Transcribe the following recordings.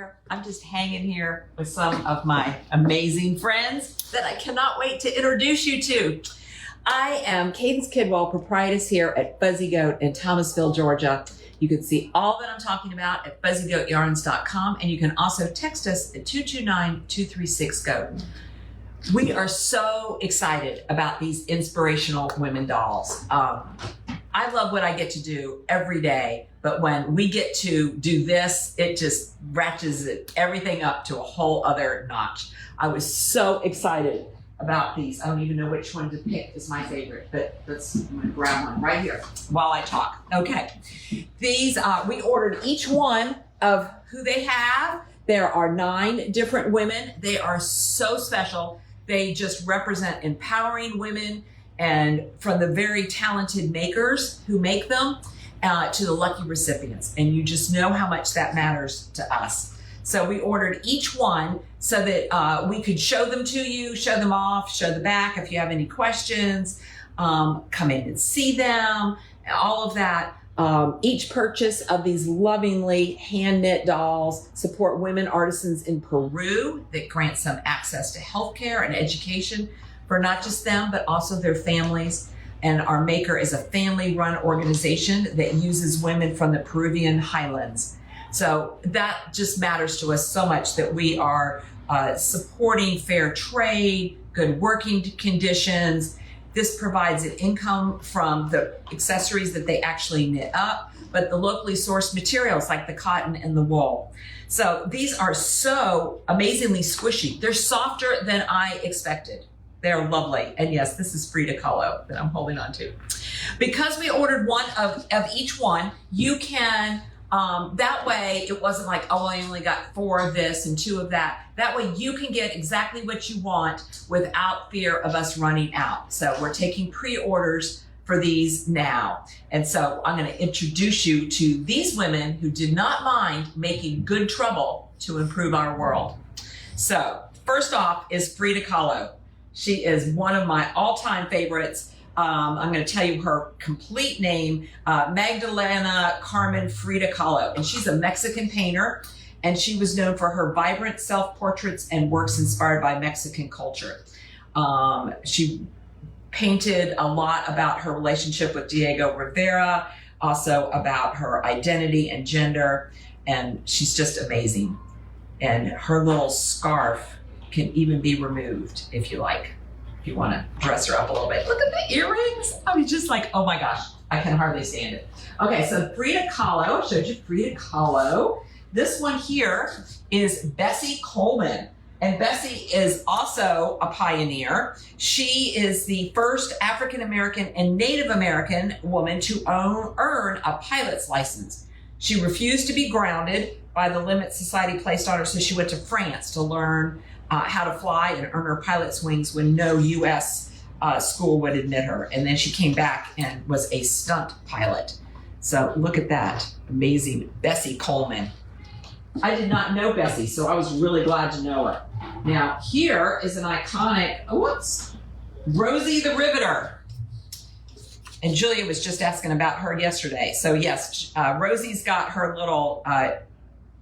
here. I'm just hanging here with some of my amazing friends that I cannot wait to introduce you to. I am Cadence Kidwell, proprietress here at Fuzzy Goat in Thomasville, Georgia. You can see all that I'm talking about at fuzzygoatyarns.com, and you can also text us at 229-236-GOAT. We are so excited about these Inspirational Women Dolls. I love what I get to do every day, but when we get to do this, it just ratchets everything up to a whole other notch. I was so excited about these. I don't even know which one to pick is my favorite, but I'm gonna grab one right here while I talk. Okay, these, we ordered each one of who they have. There are 9 different women. They are so special. They just represent empowering women, and from the very talented makers who make them to the lucky recipients. And you just know how much that matters to us. So we ordered each one so that we could show them to you, show them off, show the back if you have any questions, come in and see them, all of that. Each purchase of these lovingly hand-knit dolls support women artisans in Peru that grants them access to healthcare and education for not just them, but also their families. And our maker is a family-run organization that uses women from the Peruvian highlands. So that just matters to us so much, that we are supporting fair trade, good working conditions. This provides an income from the accessories that they actually knit up, but the locally sourced materials like the cotton and the wool. So these are so amazingly squishy. They're softer than I expected. They're lovely. And yes, this is Frida Kahlo that I'm holding on to. Because we ordered one of each one, you can, that way it wasn't like, oh, I only got 4 of this and 2 of that. That way you can get exactly what you want without fear of us running out. So we're taking pre-orders for these now. And so I'm going to introduce you to these women who did not mind making good trouble to improve our world. So first off is Frida Kahlo. She is one of my all-time favorites. I'm going to tell you her complete name, Magdalena Carmen Frida Kahlo. And she's a Mexican painter, and she was known for her vibrant self-portraits and works inspired by Mexican culture. She painted a lot about her relationship with Diego Rivera, also about her identity and gender, and she's just amazing. And her little scarf can even be removed if you like, if you want to dress her up a little bit. Look at the earrings. I was just like, oh my gosh, I can hardly stand it. Okay, so Frida Kahlo, I showed you Frida Kahlo. This one here is Bessie Coleman. And Bessie is also a pioneer. She is the first African-American and Native American woman to earn a pilot's license. She refused to be grounded by the limits society placed on her, so she went to France to learn how to fly and earn her pilot's wings when no U.S. School would admit her. And then she came back and was a stunt pilot. So look at that, amazing Bessie Coleman. I did not know Bessie, so I was really glad to know her. Now here is an iconic, Rosie the Riveter. And Julia was just asking about her yesterday. So yes, Rosie's got her little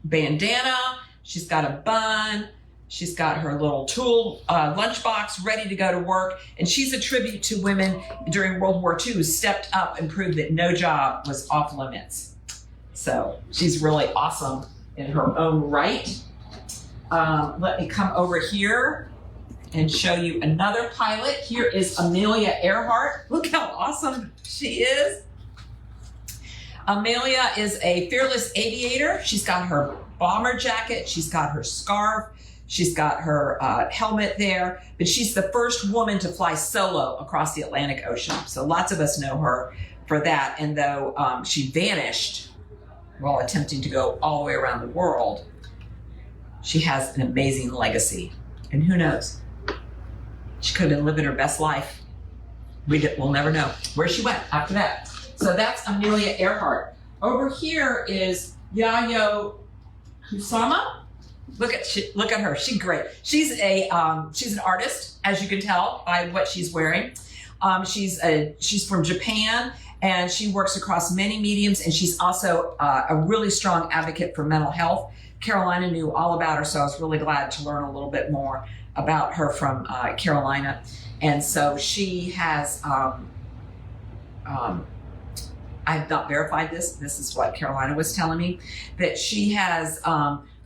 bandana. She's got a bun. She's got her little tool lunchbox ready to go to work. And she's a tribute to women during World War II who stepped up and proved that no job was off limits. So she's really awesome in her own right. Let me come over here and show you another pilot. Here is Amelia Earhart. Look how awesome she is. Amelia is a fearless aviator. She's got her bomber jacket. She's got her scarf. She's got her helmet there, but she's the first woman to fly solo across the Atlantic Ocean. So lots of us know her for that. And though she vanished while attempting to go all the way around the world, she has an amazing legacy. And who knows? She could have been living her best life. We'll never know where she went after that. So that's Amelia Earhart. Over here is Yayoi Kusama. Look at her. She's great. She's an artist, as you can tell by what she's wearing. She's from Japan, and she works across many mediums, and she's also a really strong advocate for mental health Carolina knew all about her, so I was really glad to learn a little bit more about her from Carolina. And so she has, I've not verified this. This is what Carolina was telling me, that she has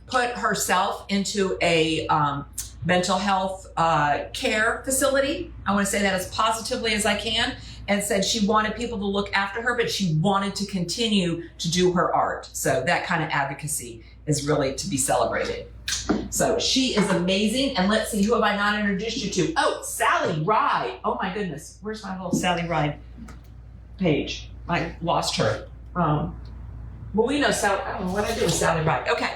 put herself into a mental health care facility. I want to say that as positively as I can, and said she wanted people to look after her, but she wanted to continue to do her art. So that kind of advocacy is really to be celebrated. So she is amazing. And let's see, who have I not introduced you to? Oh, Sally Ride. Oh my goodness. Where's my little Sally Ride page? I lost her. Well, we know Sally. I don't know what I do with Sally Ride. Okay.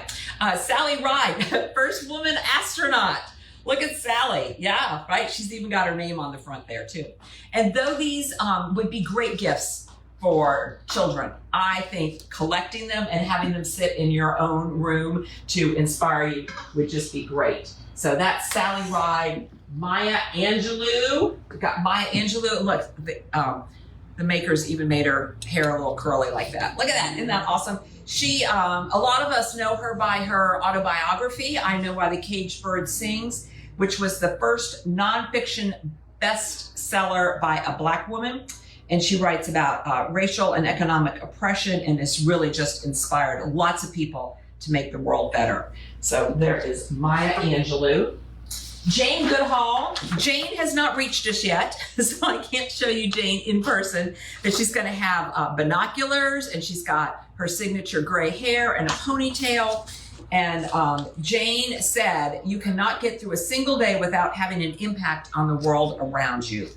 Sally Ride, first woman astronaut. Look at Sally. Yeah, right. She's even got her name on the front there too. And though these would be great gifts for children, I think collecting them and having them sit in your own room to inspire you would just be great. So that's Sally Ride. Maya Angelou. We've got Maya Angelou. Look, the makers even made her hair a little curly like that. Look at that. Isn't that awesome? She, a lot of us know her by her autobiography, I Know Why the Caged Bird Sings, which was the first nonfiction bestseller by a Black woman. And she writes about racial and economic oppression, and it's really just inspired lots of people to make the world better. So there is Maya Angelou. Jane Goodall. Jane has not reached us yet, so I can't show you Jane in person, but she's going to have binoculars, and she's got her signature gray hair and a ponytail. And Jane said, you cannot get through a single day without having an impact on the world around you.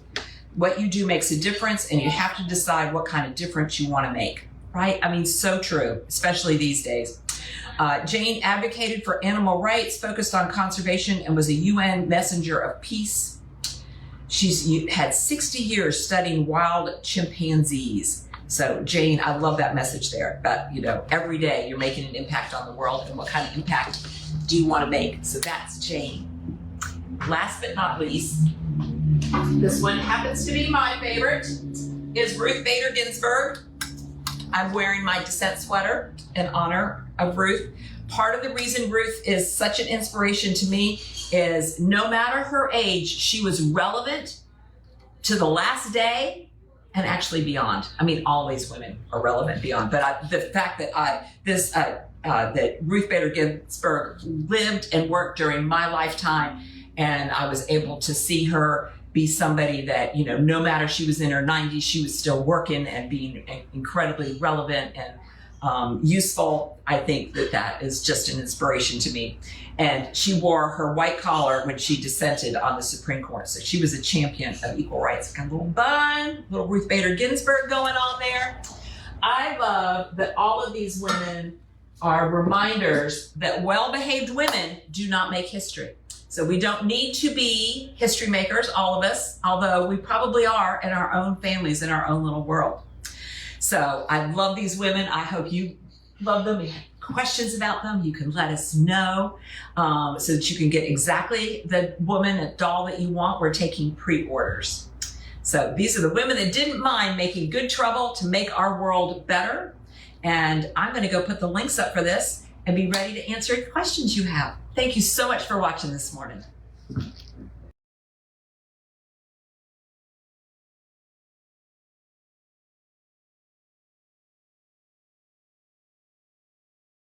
What you do makes a difference, and you have to decide what kind of difference you want to make, right? I mean, so true, especially these days. Jane advocated for animal rights, focused on conservation, and was a UN messenger of peace. She's had 60 years studying wild chimpanzees. So Jane, I love that message there. But you know, every day you're making an impact on the world, and what kind of impact do you want to make? So that's Jane. Last but not least, this one happens to be my favorite, is Ruth Bader Ginsburg. I'm wearing my Descent sweater in honor of Ruth. Part of the reason Ruth is such an inspiration to me is no matter her age, she was relevant to the last day and actually beyond. I mean, always women are relevant beyond, but the fact that that Ruth Bader Ginsburg lived and worked during my lifetime, and I was able to see her be somebody that, you know, no matter she was in her 90s, she was still working and being incredibly relevant and useful. I think that that is just an inspiration to me. And she wore her white collar when she dissented on the Supreme Court. So she was a champion of equal rights. Got a little bun, little Ruth Bader Ginsburg going on there. I love that all of these women are reminders that well-behaved women do not make history. So we don't need to be history makers, all of us, although we probably are in our own families, in our own little world. So I love these women. I hope you love them. If you have questions about them, you can let us know so that you can get exactly the woman, a doll that you want. We're taking pre-orders. So these are the women that didn't mind making good trouble to make our world better. And I'm going to go put the links up for this and be ready to answer any questions you have. Thank you so much for watching this morning.